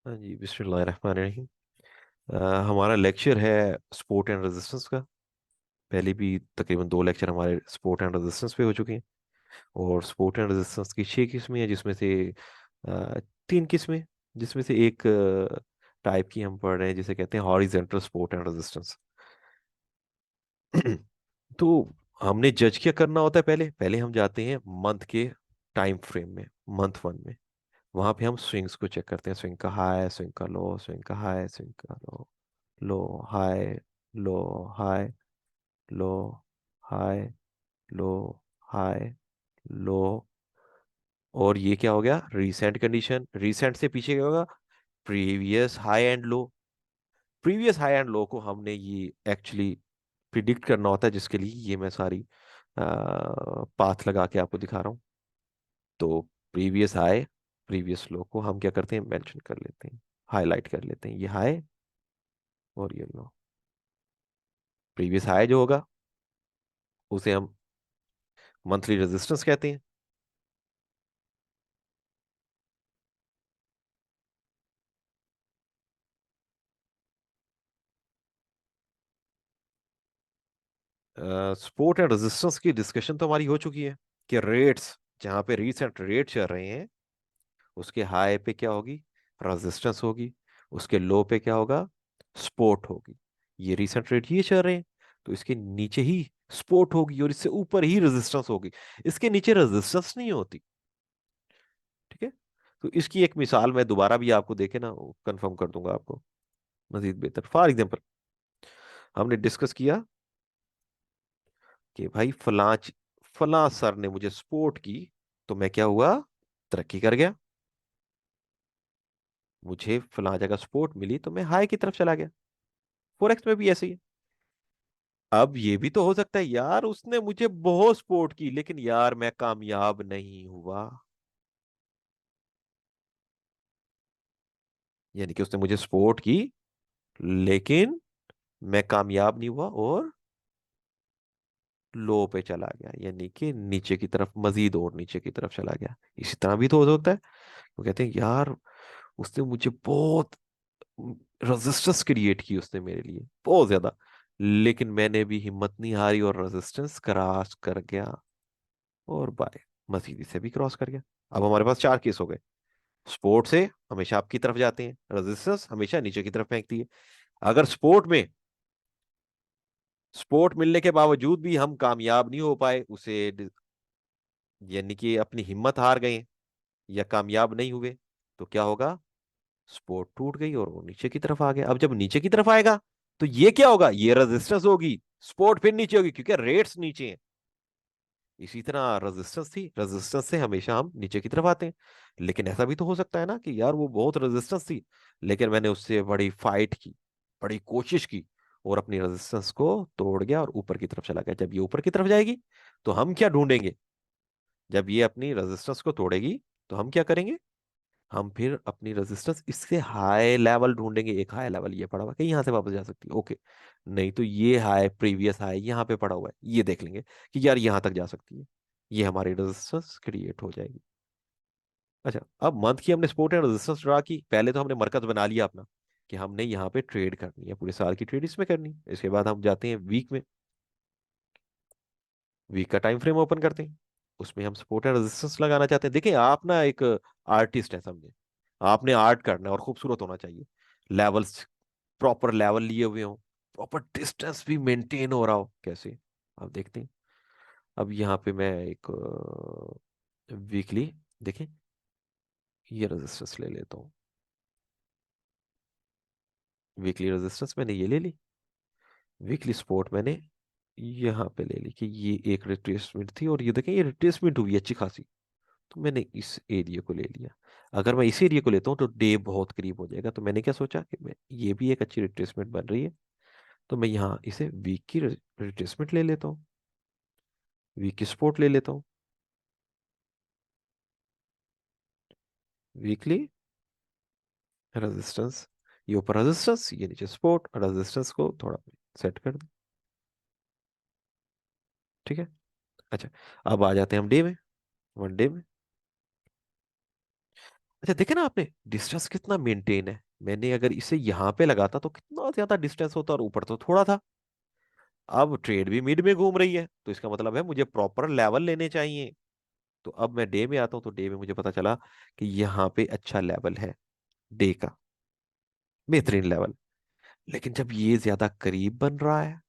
हाँ जी, बिस्मिल्लाहिर्रहमानिर्रहीम। अ, हमारा लेक्चर है स्पोर्ट एंड रेजिस्टेंस का। पहले भी तकरीबन 2 लेक्चर हमारे स्पोर्ट एंड रेजिस्टेंस पे हो चुके हैं। और स्पोर्ट एंड रेजिस्टेंस की 6 किस्में हैं, जिसमें से 3 किस्में, जिसमें से एक टाइप की हम पढ़ रहे हैं जिसे कहते हैं हॉरिजेंटल स्पोर्ट एंड रेजिस्टेंस। तो हमने जज क्या करना होता है, पहले पहले हम जाते हैं मंथ के टाइम फ्रेम में, मंथ 1 में। वहां पे हम स्विंग्स को चेक करते हैं, स्विंग का हाई, स्विंग का लो, स्विंग का हाई, स्विंग का लो, लो, हाई, लो, हाई, लो, हाई, लो, हाई, लो। और ये क्या हो गया, रीसेंट कंडीशन। रीसेंट से पीछे क्या होगा, previous high and low. Previous high and low को हमने ये एक्चुअली प्रिडिक्ट करना होता है, जिसके लिए ये मैं सारी पाथ लगा के आपको दिखा रहा हूँ। तो प्रीवियस हाई, प्रीवियस लो को हम क्या करते हैं, मेंशन कर लेते हैं, हाईलाइट कर लेते हैं, ये हाई और ये लो। प्रीवियस हाई जो होगा उसे हम मंथली रेजिस्टेंस कहते हैं। सपोर्ट एंड रेजिस्टेंस की डिस्कशन तो हमारी हो चुकी है कि रेट्स, जहां पे रीसेंट रेट चल रहे हैं, उसके हाई पे क्या होगी, रेजिस्टेंस होगी। उसके लो पे क्या होगा, सपोर्ट होगी। ये रीसेंट रेट ये चल रहे हैं, तो इसके नीचे ही सपोर्ट होगी और इससे ऊपर ही रेजिस्टेंस होगी। इसके नीचे रेजिस्टेंस नहीं होती। ठीक है। तो इसकी एक मिसाल मैं दोबारा भी आपको देखे ना कंफर्म कर दूंगा आपको मजीद बेहतर। फॉर एग्जाम्पल, हमने डिस्कस किया कि भाई फलां सर ने मुझे सपोर्ट की, तो मैं क्या हुआ, तरक्की कर गया। मुझे फलां जगह सपोर्ट मिली तो मैं हाई की तरफ चला गया। फॉरेक्स में भी ऐसे ही है। अब ये भी तो हो सकता है यार, उसने मुझे बहुत सपोर्ट की लेकिन यार मैं कामयाब नहीं हुआ। यानी कि उसने मुझे सपोर्ट की लेकिन मैं कामयाब नहीं हुआ और लो पे चला गया, यानी कि नीचे की तरफ, मजीद और नीचे की तरफ चला गया। इसी तरह भी तो हो सकता है। वो कहते हैं यार, उसने मुझे बहुत रेजिस्टेंस क्रिएट की, उसने मेरे लिए बहुत ज्यादा, लेकिन मैंने भी हिम्मत नहीं हारी और रेजिस्टेंस क्रॉस कर गया। और बाय, मसीदी से भी क्रॉस कर गया। अब हमारे पास 4 केस हो गए। स्पोर्ट से हमेशा आपकी तरफ जाते हैं, रेजिस्टेंस हमेशा नीचे की तरफ फेंकती है। अगर स्पोर्ट मिलने के बावजूद भी हम कामयाब नहीं हो पाए उसे, यानी कि अपनी हिम्मत हार गए या कामयाब नहीं हुए, तो क्या होगा, सपोर्ट टूट गई और वो नीचे की तरफ आ गया। अब जब नीचे की तरफ आएगा तो ये क्या होगा, ये रेजिस्टेंस होगी, सपोर्ट फिर नीचे होगी क्योंकि रेट्स नीचे हैं। इसी तरह रेजिस्टेंस थी, रेजिस्टेंस से हमेशा हम नीचे की तरफ आते हैं। लेकिन ऐसा भी तो हो सकता है ना कि यार वो बहुत रेजिस्टेंस थी, लेकिन मैंने उससे बड़ी फाइट की, बड़ी कोशिश की और अपनी रेजिस्टेंस को तोड़ गया और ऊपर की तरफ चला गया। जब ये ऊपर की तरफ जाएगी तो हम क्या ढूंढेंगे, जब ये अपनी रेजिस्टेंस को तोड़ेगी तो हम क्या करेंगे, हम फिर अपनी रेजिस्टेंस इससे हाई लेवल ढूंढेंगे। एक हाई लेवल ये पड़ा हुआ है कि यहाँ से वापस जा सकती है, ओके। नहीं तो ये हाई, प्रीवियस हाई यहाँ पे पड़ा हुआ है, ये देख लेंगे कि यार यहाँ तक जा सकती है। ये हमारी रेजिस्टेंस क्रिएट हो जाएगी। अच्छा, अब मंथ की हमने सपोर्ट एंड रेजिस्टेंस ड्रा की। पहले तो हमने मरकज बना लिया अपना कि हमने यहाँ पे ट्रेड करनी है, पूरे साल की ट्रेड इसमें करनी है। इसके बाद हम जाते हैं वीक में, वीक का टाइम फ्रेम ओपन करते हैं। उसमें हम सपोर्ट एंड रेजिस्टेंस लगाना चाहते हैं। देखिए आप ना एक आर्टिस्ट है, समझे, आपने आर्ट करना है और खूबसूरत होना चाहिए। लेवल्स, प्रॉपर लेवल लिए हुए हो, प्रॉपर डिस्टेंस भी मेंटेन हो रहा हो। कैसे, आप देखते हैं। अब यहाँ पे मैं एक वीकली, देखें, ये रेजिस्टेंस ले लेता हूँ। वीकली रेजिस्टेंस मैंने ये ले ली, वीकली सपोर्ट मैंने यहाँ पे ले ली कि ये एक रिट्रेसमेंट थी और ये देखें ये रिट्रेसमेंट हुई अच्छी खासी। तो मैंने इस एरिया को ले लिया। अगर मैं इस एरिया को लेता हूँ तो डे बहुत करीब हो जाएगा, तो मैंने क्या सोचा कि मैं, ये भी एक अच्छी रिट्रेसमेंट बन रही है, तो मैं यहाँ इसे वीक की रिट्रेसमेंट ले लेता हूँ, वीक की सपोर्ट ले लेता हूँ। वीकली रेजिस्टेंस, ये ऊपर रेजिस्टेंस, ये नीचे सपोर्ट। रेजिस्टेंस को थोड़ा सेट कर दें। ठीक है। अच्छा, अब आ जाते हैं हम डे में, 1 डे में। अच्छा देखे ना आपने, डिस्टेंस कितना मेंटेन है। मैंने अगर इसे यहां पे लगाता तो कितना ज्यादा डिस्टेंस होता, और ऊपर तो थोड़ा था। अब ट्रेड भी मिड में घूम रही है, तो इसका मतलब है मुझे प्रॉपर लेवल लेने चाहिए। तो अब मैं डे में आता हूँ, तो डे में मुझे पता चला कि यहाँ पे अच्छा लेवल है, डे का बेहतरीन लेवल। लेकिन जब ये ज्यादा करीब बन रहा है,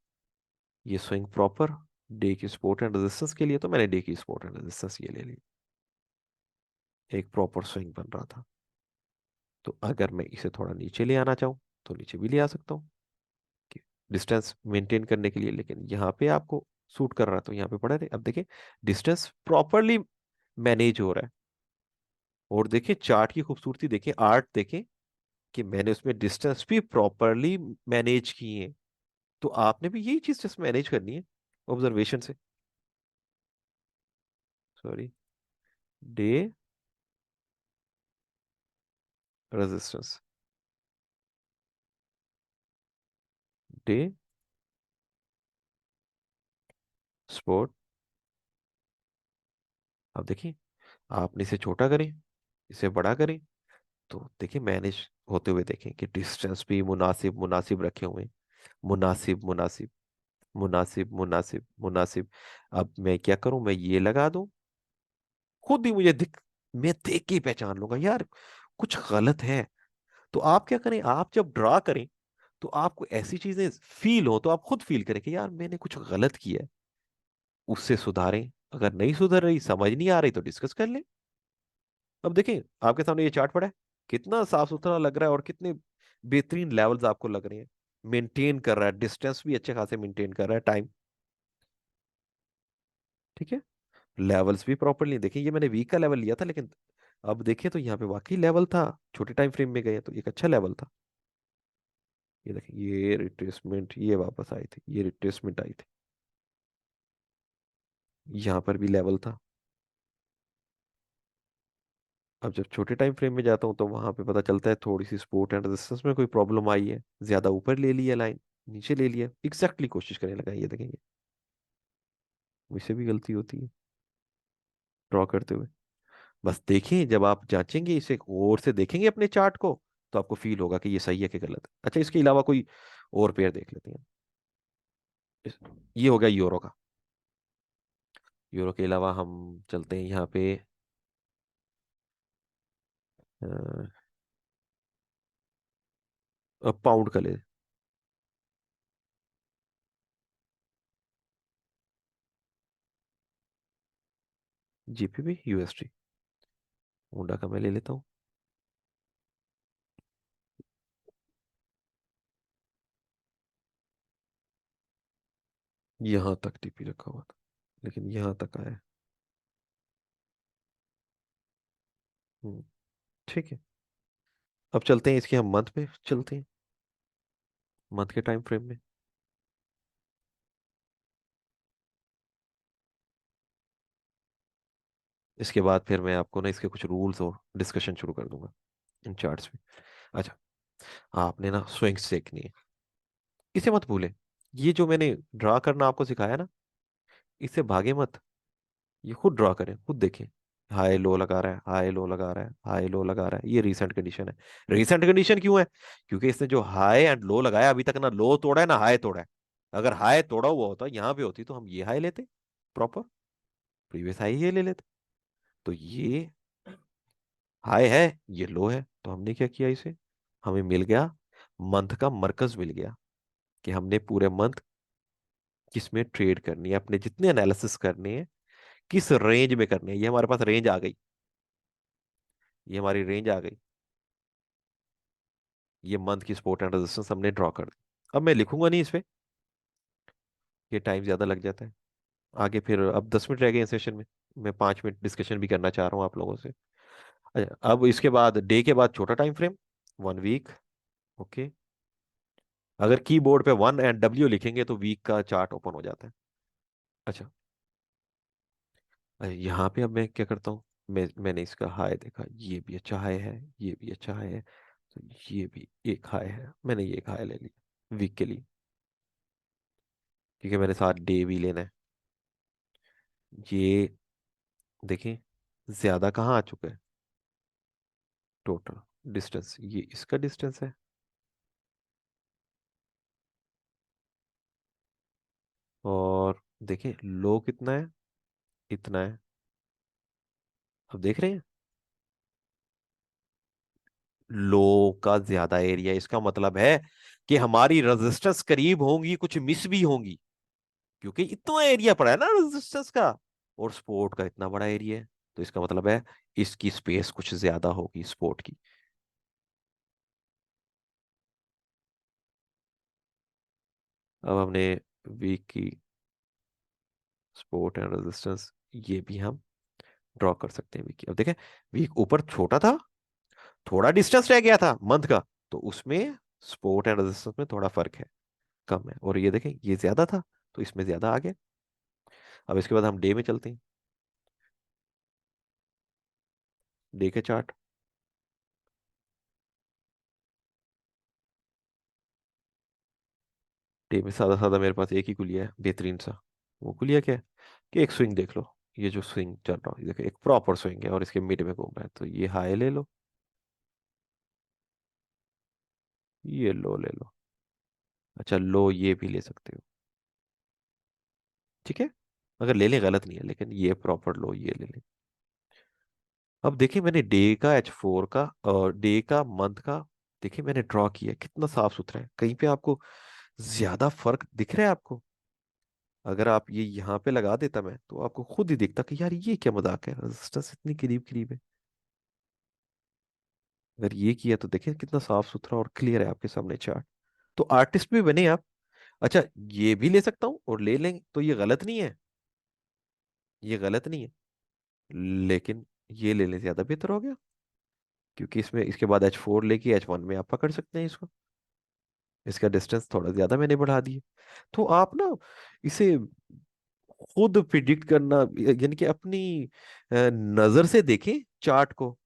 ये स्विंग प्रॉपर डे की सपोर्ट एंड रेजिस्टेंस के लिए, तो मैंने डे की सपोर्ट एंड रेजिस्टेंस ये ले ली। एक प्रॉपर स्विंग बन रहा था। तो अगर मैं इसे थोड़ा नीचे ले आना चाहूँ, तो नीचे भी ले आ सकता हूँ, कि डिस्टेंस मेंटेन करने के लिए। लेकिन यहाँ पे आपको सूट कर रहा है, तो यहाँ पे पड़ा रहे। अब देखिए, डिस्टेंस प्रॉपरली मैनेज हो रहा है। और देखिए चार्ट की खूबसूरती, देखिए आर्ट देखें, कि मैंने उसमें डिस्टेंस भी प्रॉपरली मैनेज किए हैं। तो आपने भी यही चीज जस्ट मैनेज करनी है ऑब्जर्वेशन से। Sorry, day resistance, day support. अब देखिए, आपने इसे छोटा करें, इसे बड़ा करें, तो देखिए मैनेज होते हुए देखें कि डिस्टेंस भी मुनासिब मुनासिब रखे हुए हैं। मुनासिब मुनासिब मुनासिब मुनासिब मुनासिब। अब मैं क्या करूं, मैं ये लगा दूं, खुद ही मुझे मैं देख के ही पहचान लूंगा यार कुछ गलत है। तो आप क्या करें, आप जब ड्रा करें, तो आपको ऐसी चीजें फील हो, तो आप खुद फील करें कि यार मैंने कुछ गलत किया है, उससे सुधारें। अगर नहीं सुधर रही, समझ नहीं आ रही, तो डिस्कस कर लें। अब देखें, आपके सामने ये चार्ट पड़ा है, कितना साफ सुथरा लग रहा है, और कितने बेहतरीन लेवल्स आपको लग रहे हैं। मेंटेन कर रहा है, डिस्टेंस भी अच्छे खासे मेंटेन कर रहा है, टाइम ठीक है। लेवल्स भी प्रॉपरली देखिए, ये मैंने वीक का लेवल लिया था, लेकिन अब देखें तो यहाँ पे वाकई लेवल था। छोटे टाइम फ्रेम में गए तो एक अच्छा लेवल था। ये देखिए, ये रिट्रेसमेंट, ये वापस आई थी, ये रिट्रेसमेंट आई थी, यहाँ पर भी लेवल था। अब जब छोटे टाइम फ्रेम में जाता हूँ, तो वहां पे पता चलता है थोड़ी सी सपोर्ट एंड रेजिस्टेंस में कोई प्रॉब्लम आई है, ज्यादा ऊपर ले लिया लाइन, नीचे ले लिया, एग्जैक्टली कोशिश करने लगा। ये देखेंगे, मुझसे भी गलती होती है ड्रॉ करते हुए। बस देखिए, जब आप जांचेंगे इसे और से देखेंगे अपने चार्ट को, तो आपको फील होगा कि ये सही है कि गलत है। अच्छा, इसके अलावा कोई और पेयर देख लेते हैं। इस- ये हो गया यूरो का। यूरो के अलावा हम चलते हैं यहाँ पे पाउंड का ले। जीपीबी यूएसडी, होंडा का मैं ले लेता हूँ। यहाँ तक टीपी रखा हुआ था, लेकिन यहाँ तक आया। हम्म, ठीक है। अब चलते हैं इसके, हम मंथ पे चलते हैं, मंथ के टाइम फ्रेम में। इसके बाद फिर मैं आपको ना इसके कुछ रूल्स और डिस्कशन शुरू कर दूंगा इन चार्ट्स में। अच्छा, आपने ना स्विंग्स देखनी है, इसे मत भूलें। ये जो मैंने ड्रा करना आपको सिखाया ना, इससे भागे मत। ये खुद ड्रा करें, खुद देखें। हाई लो लगा रहा है, हाई लो लगा रहा है, हाई लो लगा रहा है, ये रीसेंट कंडीशन है। रीसेंट कंडीशन क्यों है? क्योंकि इसने जो हाई एंड लो लगाया, अभी तक ना लो तोड़ा है ना हाई तोड़ा है। अगर हाई तोड़ा हुआ होता यहाँ पे होती, तो हम ये हाई लेते प्रॉपर, प्रीवियस हाई ये ले लेते। तो ये हाई है, ये लो है, तो हमने क्या किया इसे, हमें मिल गया मंथ का मरकज मिल गया, कि हमने पूरे मंथ किस में ट्रेड करनी है, अपने जितने एनालिसिस करने हैं, किस रेंज में करनी है। ये हमारे पास रेंज आ गई, ये हमारी रेंज आ गई। ये मंथ की सपोर्ट एंड रेजिस्टेंस हमने ड्रॉ कर दी। अब मैं लिखूंगा नहीं इस पे, ये टाइम ज्यादा लग जाता है आगे। फिर अब 10 मिनट रह गए हैं सेशन में, मैं 5 मिनट डिस्कशन भी करना चाह रहा हूँ आप लोगों से। अच्छा, अब इसके बाद डे के बाद छोटा टाइम फ्रेम, 1 वीक। ओके, अगर कीबोर्ड पे 1 and W लिखेंगे, तो वीक का चार्ट ओपन हो जाता है। अच्छा, यहाँ पे अब मैं क्या करता हूँ, मैंने इसका हाई देखा, ये भी अच्छा हाई है, ये भी अच्छा हाई है, तो ये भी एक हाई है, मैंने ये एक हाई ले लिया वीक के लिए, क्योंकि मैंने साथ डे भी लेना है। ये देखें, ज्यादा कहाँ आ चुका है, टोटल डिस्टेंस, ये इसका डिस्टेंस है। और देखें लो कितना है, इतना है। अब देख रहे हैं, लो का ज्यादा एरिया, इसका मतलब है कि हमारी रेजिस्टेंस करीब होंगी, कुछ मिस भी होंगी, क्योंकि इतना एरिया पड़ा है ना रेजिस्टेंस का, और स्पोर्ट का इतना बड़ा एरिया है। तो इसका मतलब है इसकी स्पेस कुछ ज्यादा होगी स्पोर्ट की। अब हमने वीक की सपोर्ट एंड रेजिस्टेंस, ये भी हम ड्रॉ कर सकते हैं वीक की। अब देखें, वीक ऊपर छोटा था, थोड़ा डिस्टेंस रह गया था मंथ का, तो उसमें सपोर्ट एंड रेजिस्टेंस में थोड़ा फर्क है, कम है। और ये देखें ये ज्यादा था, तो इसमें ज्यादा आ गया। अब इसके बाद हम डे में चलते हैं, डे के चार्ट। डे में सादा सादा मेरे पास एक ही कुलिया है बेहतरीन सा। वो कुलिया क्या है कि एक स्विंग देख लो, ये जो स्विंग चल रहा है देखो, एक प्रॉपर स्विंग है और इसके मिड में घूम रहा है, तो ये हाई ले लो, ये लो ले लो। अच्छा लो ये भी ले सकते हो, ठीक है, अगर ले लें गलत नहीं है, लेकिन ये प्रॉपर लो ये ले लें। अब देखिए मैंने डे का H4 का और डे का मंथ का, देखिए मैंने ड्रॉ किया, कितना साफ सुथरा है, कहीं पे आपको ज्यादा फर्क दिख रहा है आपको? अगर आप ये यहाँ पे लगा देता मैं, तो आपको खुद ही दिखता कि यार ये क्या मजाक है, रेजिस्टेंस इतनी करीब करीब है। अगर ये किया तो देखिए कितना साफ सुथरा और क्लियर है आपके सामने चार्ट। तो आर्टिस्ट भी बने आप। अच्छा, ये भी ले सकता हूँ और ले लेंगे तो ये गलत नहीं है, ये गलत नहीं है, लेकिन ये लेने से ज्यादा बेहतर हो गया, क्योंकि इसमें इसके बाद H4 लेके H1 में आप पकड़ सकते हैं इसको। इसका डिस्टेंस थोड़ा ज्यादा मैंने बढ़ा दिया। तो आप ना इसे खुद प्रिडिक्ट करना, यानी कि अपनी नजर से देखें चार्ट को।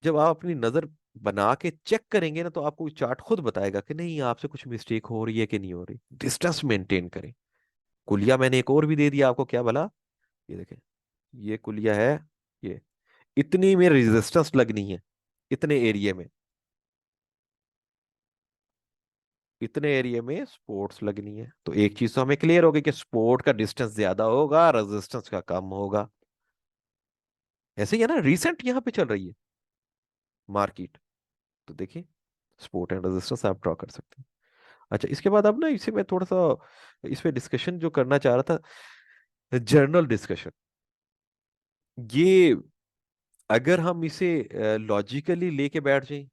जब आप अपनी नजर बना के चेक करेंगे ना, तो आपको चार्ट खुद बताएगा कि नहीं आपसे कुछ मिस्टेक हो रही है कि नहीं हो रही। डिस्टेंस मेंटेन करें। कुलिया मैंने एक और भी दे दिया आपको, क्या भला, ये देखें, ये कुलिया है, ये इतनी में रेजिस्टेंस लगनी है, इतने एरिया में, इतने एरिया में स्पोर्ट्स लगनी है। तो एक चीज तो हमें क्लियर होगी कि स्पोर्ट का डिस्टेंस ज्यादा होगा, रेजिस्टेंस का कम होगा। ऐसे ही है ना, रिसेंट यहाँ पे चल रही है मार्केट, तो देखिए सपोर्ट एंड रेजिस्टेंस आप ड्रॉ कर सकते हैं। अच्छा, इसके बाद अब ना इसे मैं थोड़ा सा इस पे डिस्कशन जो करना चाह रहा था, जर्नल डिस्कशन। ये अगर हम इसे लॉजिकली लेके बैठ जाएं,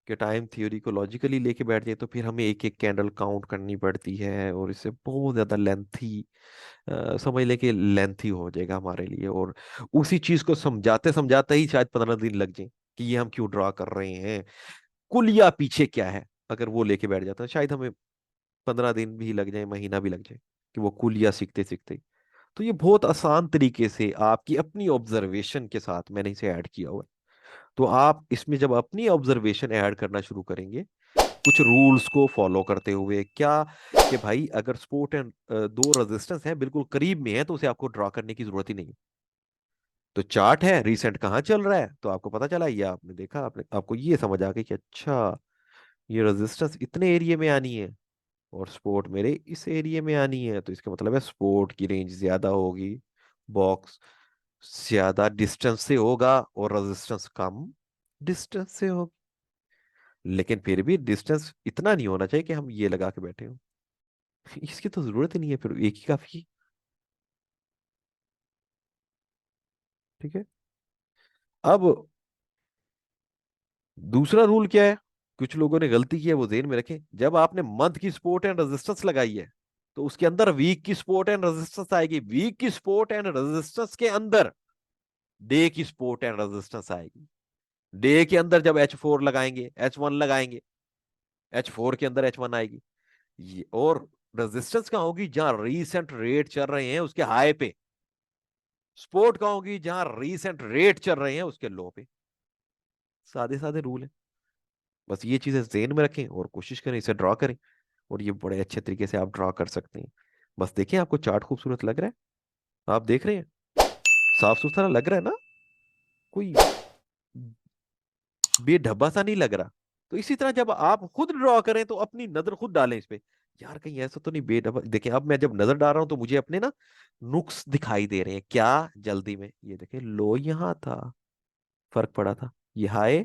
कि टाइम थ्योरी को लॉजिकली लेके बैठ जाए, तो फिर हमें एक एक कैंडल काउंट करनी पड़ती है, और इससे बहुत ज्यादा लेंथी, समझ ले कि लेंथी हो जाएगा हमारे लिए। और उसी चीज को समझाते समझाते ही शायद 15 दिन लग जाए कि ये हम क्यों ड्रॉ कर रहे हैं, कुलिया पीछे क्या है। अगर वो लेके बैठ जाता है, शायद हमें 15 दिन भी लग जाए, महीना भी लग जाए, कि वो कुलिया सीखते सीखते। तो ये बहुत आसान तरीके से आपकी अपनी ऑब्जर्वेशन के साथ मैंने इसे ऐड किया हुआ है। तो आप इसमें जब अपनी ऑब्जर्वेशन ऐड करना शुरू करेंगे, कुछ रूल्स को फॉलो करते हुए, क्या कि भाई अगर सपोर्ट एंड दो रेजिस्टेंस है बिल्कुल करीब में है, तो उसे आपको ड्रॉ करने की जरूरत ही नहीं है। तो चार्ट है रिसेंट कहाँ चल रहा है, तो आपको पता चला, ये आपने देखा, आपने आपको ये समझ आ गई कि अच्छा ये रेजिस्टेंस इतने एरिया में आनी है, और सपोर्ट मेरे इस एरिया में आनी है, तो इसका मतलब है सपोर्ट की रेंज ज्यादा होगी, बॉक्स ज्यादा डिस्टेंस से होगा, और रेजिस्टेंस कम डिस्टेंस से होगा। लेकिन फिर भी डिस्टेंस इतना नहीं होना चाहिए कि हम ये लगा के बैठे हो। इसकी तो जरूरत ही नहीं है, फिर एक ही काफी है। ठीक है। अब दूसरा रूल क्या है, कुछ लोगों ने गलती की है, वो ध्यान में रखें। जब आपने मंथ की सपोर्ट एंड रेजिस्टेंस लगाई है, तो उसके अंदर वीक की सपोर्ट एंड रेजिस्टेंस आएगी, वीक की सपोर्ट एंड रेजिस्टेंस के अंदर डे की सपोर्ट एंड रेजिस्टेंस आएगी। डे के अंदर जब H4 लगाएंगे, H1 लगाएंगे, H4 के अंदर H1 आएगी। ये और रेजिस्टेंस कहाँ होगी, जहां रीसेंट रेट चल रहे हैं उसके हाई पे। सपोर्ट कहाँ होगी, जहां रीसेंट रेट चल रहे हैं उसके लो पे। सादे सादे रूल है। बस ये चीजें जेन में रखें और कोशिश करें इसे ड्रॉ करें, और ये बड़े अच्छे तरीके से आप ड्रॉ कर सकते हैं। बस देखिए आपको चार्ट खूबसूरत लग रहा है, आप देख रहे हैं, साफ सुथरा लग रहा है ना, कोई बेढब्बा सा नहीं लग रहा? तो इसी तरह जब आप खुद ड्रॉ करें तो अपनी नजर खुद डालें इस पे, यार कहीं ऐसा तो नहीं बेढब्बा। देखिए अब मैं जब नजर डाल रहा हूं तो मुझे अपने ना नुक्स दिखाई दे रहे हैं क्या, जल्दी में ये देखें, लो यहाँ था, फर्क पड़ा था, ये हाय।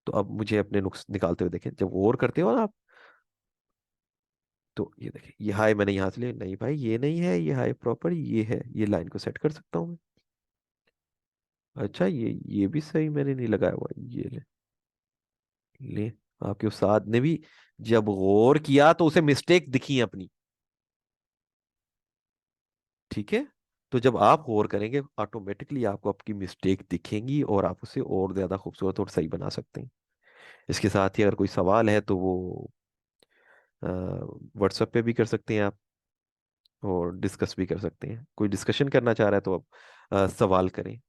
तो अब मुझे अपने नुक्स निकालते हुए देखें, जब गौर करते हो ना आप, तो ये देखें, ये हाय मैंने यहाँ से लिया, नहीं भाई ये नहीं है, ये हाय प्रॉपर ये है, ये लाइन को सेट कर सकता हूँ मैं। अच्छा ये भी सही मैंने नहीं लगाया हुआ, ये ले, आपके उस्ताद ने भी जब गौर किया तो उसे मिस्टेक दिखी अपनी। ठीक है, तो जब आप गौर करेंगे ऑटोमेटिकली आपको आपकी मिस्टेक दिखेंगी और आप उसे और ज्यादा खूबसूरत और सही बना सकते हैं। इसके साथ ही अगर कोई सवाल है तो वो व्हाट्सएप पे भी कर सकते हैं आप, और डिस्कस भी कर सकते हैं। कोई डिस्कशन करना चाह रहा है तो आप सवाल करें।